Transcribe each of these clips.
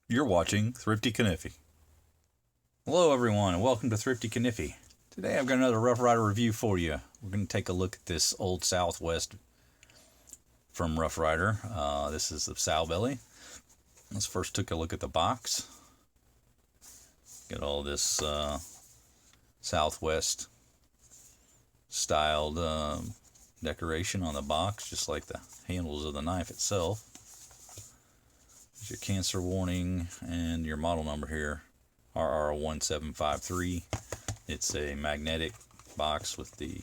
You're watching Thrifty Kaniffy. Hello everyone and welcome to Thrifty Kaniffy. Today I've got another Rough Ryder review for you. We're going to take a look at this Old Southwest from Rough Ryder. This is the Sowbelly. Let's first take a look at the box. Got all this Southwest styled decoration on the box, just like the handles of the knife itself. There's your cancer warning and your model number here, RR1753. It's a magnetic box with the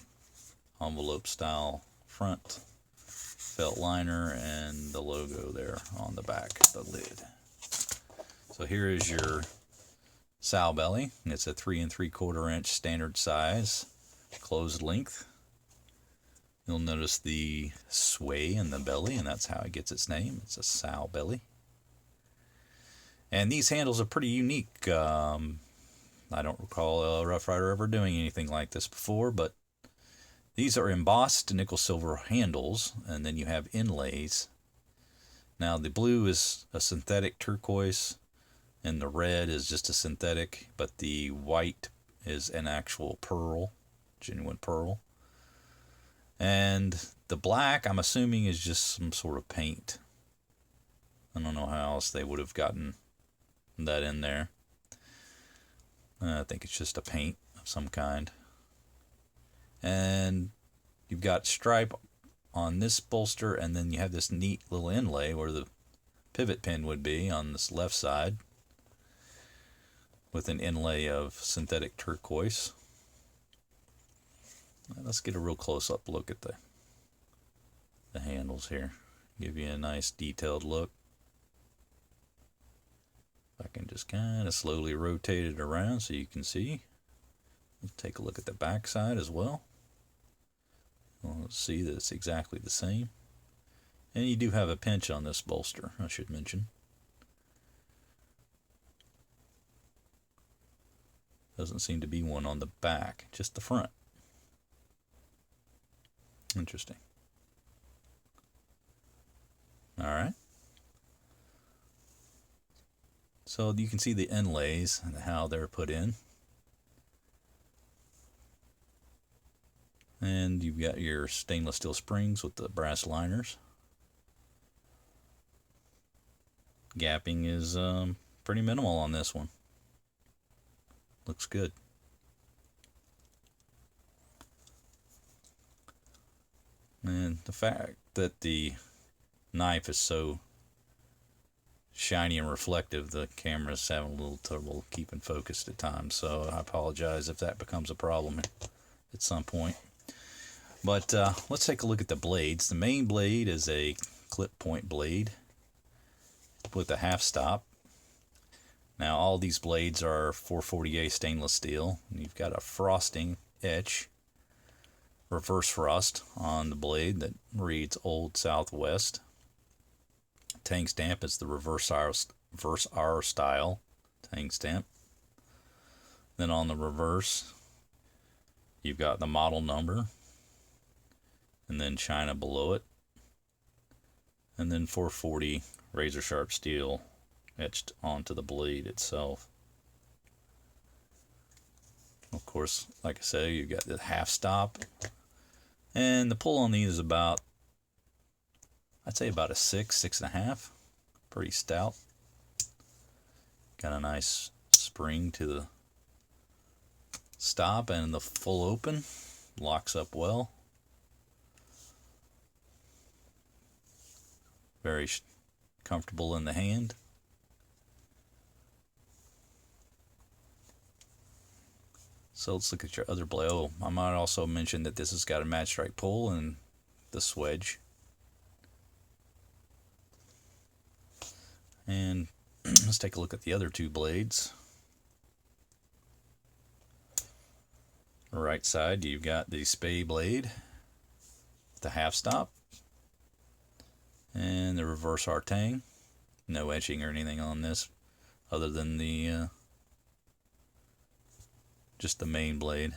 envelope style front, felt liner, and the logo there on the back of the lid. So here is your Sowbelly. It's a 3 3/4 inch standard size, closed length. You'll notice the sway in the belly, and that's how it gets its name. It's a Sowbelly. And these handles are pretty unique. I don't recall a Rough Ryder ever doing anything like this before, but these are embossed nickel silver handles, and then you have inlays. Now the blue is a synthetic turquoise, and the red is just a synthetic, but the white is an actual pearl, genuine pearl. And the black, I'm assuming, is just some sort of paint. I don't know how else they would have gotten that in there. I think it's just a paint of some kind. And you've got stripe on this bolster, and then you have this neat little inlay where the pivot pin would be on this left side, with an inlay of synthetic turquoise. Let's get a real close-up look at the handles here. Give you a nice detailed look. I can just kind of slowly rotate it around so you can see. Let's take a look at the back side as well. Let's see that it's exactly the same. And you do have a pinch on this bolster, I should mention. Doesn't seem to be one on the back, just the front. Interesting. Alright. So you can see the inlays and how they're put in. And you've got your stainless steel springs with the brass liners. Gapping is pretty minimal on this one. Looks good. And the fact that the knife is so shiny and reflective, the camera's having a little trouble keeping focused at times, so I apologize if that becomes a problem at some point. But let's take a look at the blades. The main blade is a clip point blade with a half stop. Now all these blades are 440A stainless steel, and you've got a frosting etch, reverse frost on the blade that reads Old Southwest. Tang stamp is the reverse R style tang stamp. Then on the reverse, you've got the model number, and then China below it, and then 440 razor sharp steel etched onto the blade itself. Of course, like I say, you've got the half stop, and the pull on these is about, I'd say about a 6.5. Pretty stout. Got a nice spring to the stop, and the full open locks up well. Very comfortable in the hand. So let's look at your other blade. Oh, I might also mention that this has got a match strike pull and the swedge. And let's take a look at the other two blades. On the right side, you've got the spey blade, the half stop, and the reverse R-tang. No etching or anything on this, other than the just the main blade.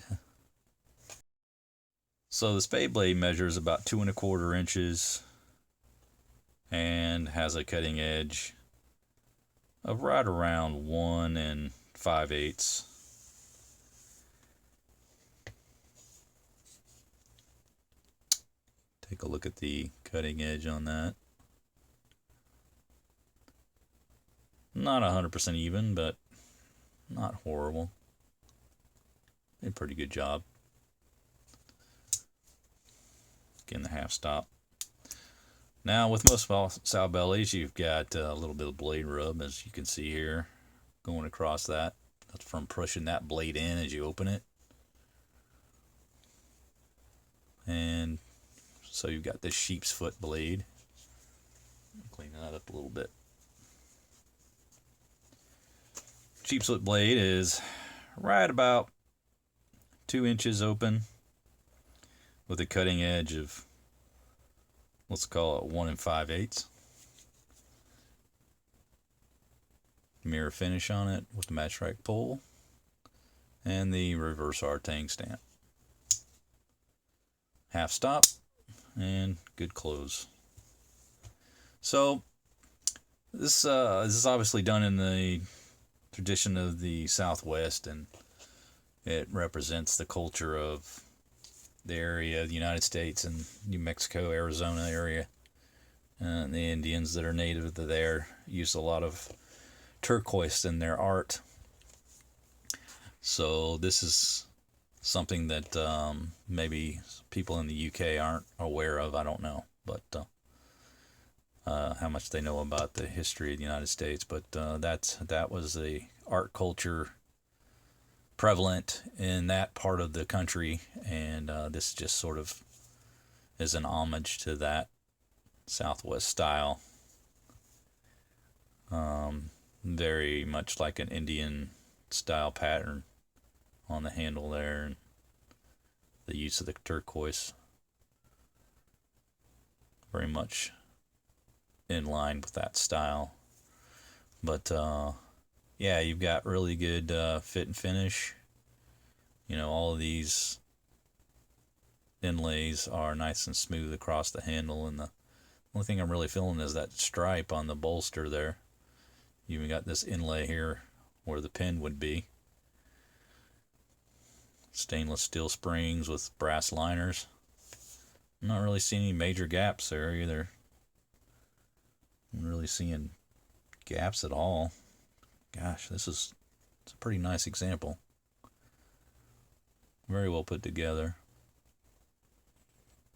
So the spey blade measures about 2 1/4 inches and has a cutting edge of right around 1 5/8. Take a look at the cutting edge on that. Not 100% even, but not horrible. Did a pretty good job. Again, the half stop. Now, with most Sowbellys, you've got a little bit of blade rub, as you can see here, going across that. That's from pushing that blade in as you open it. And so you've got this sheepsfoot blade. Clean that up a little bit. Sheepsfoot blade is right about 2 inches open with a cutting edge of, let's call it 1 5/8. Mirror finish on it with the match rack pull and the reverse R-tang stamp. Half stop and good close. So this is obviously done in the tradition of the Southwest, and it represents the culture of the area, the United States and New Mexico, Arizona area. And the Indians that are native to there use a lot of turquoise in their art. So this is something that maybe people in the UK aren't aware of. I don't know, but how much they know about the history of the United States. But that was the art culture prevalent in that part of the country, and this just sort of is an homage to that Southwest style. Very much like an Indian style pattern on the handle there, and the use of the turquoise very much in line with that style. But yeah, you've got really good fit and finish. You know, all of these inlays are nice and smooth across the handle, and the only thing I'm really feeling is that stripe on the bolster there. You even got this inlay here where the pin would be. Stainless steel springs with brass liners. I'm not really seeing any major gaps there either. I'm really seeing gaps at all. Gosh, it's a pretty nice example. Very well put together.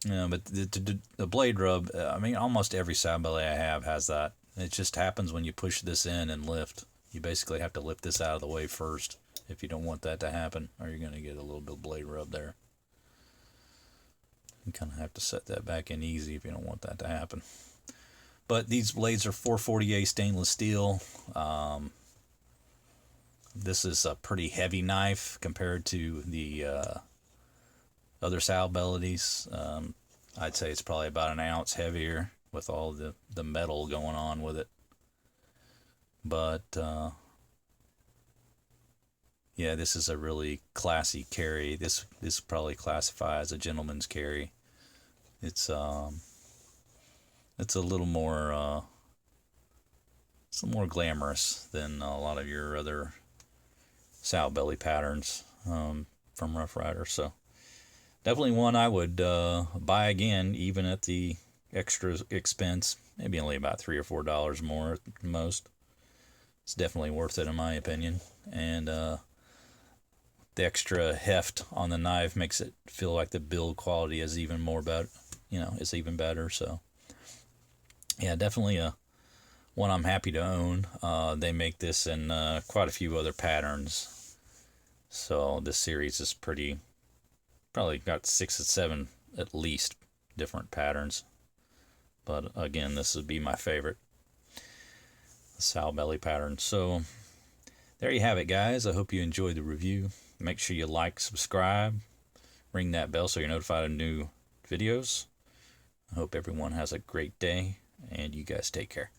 Yeah, but the blade rub, I mean, almost every Sowbelly I have has that. It just happens when you push this in and lift. You basically have to lift this out of the way first if you don't want that to happen, or you're going to get a little bit of blade rub there. You kind of have to set that back in easy if you don't want that to happen. But these blades are 440A stainless steel. This is a pretty heavy knife compared to the other Sowbellys. I'd say it's probably about an ounce heavier with all the metal going on with it. But yeah, this is a really classy carry. This probably classifies as a gentleman's carry. It's a little more glamorous than a lot of your other Sowbelly patterns from Rough Ryder. So definitely one I would buy again, even at the extra expense. Maybe only about $3 or $4 more at most. It's definitely worth it in my opinion. And the extra heft on the knife makes it feel like the build quality is even more better. Is even better. So yeah, definitely one I'm happy to own. They make this in quite a few other patterns. So this series is probably got 6 or 7 at least different patterns. But again, this would be my favorite, the Sowbelly pattern. So there you have it, guys. I hope you enjoyed the review. Make sure you like, subscribe, ring that bell so you're notified of new videos. I hope everyone has a great day, and you guys take care.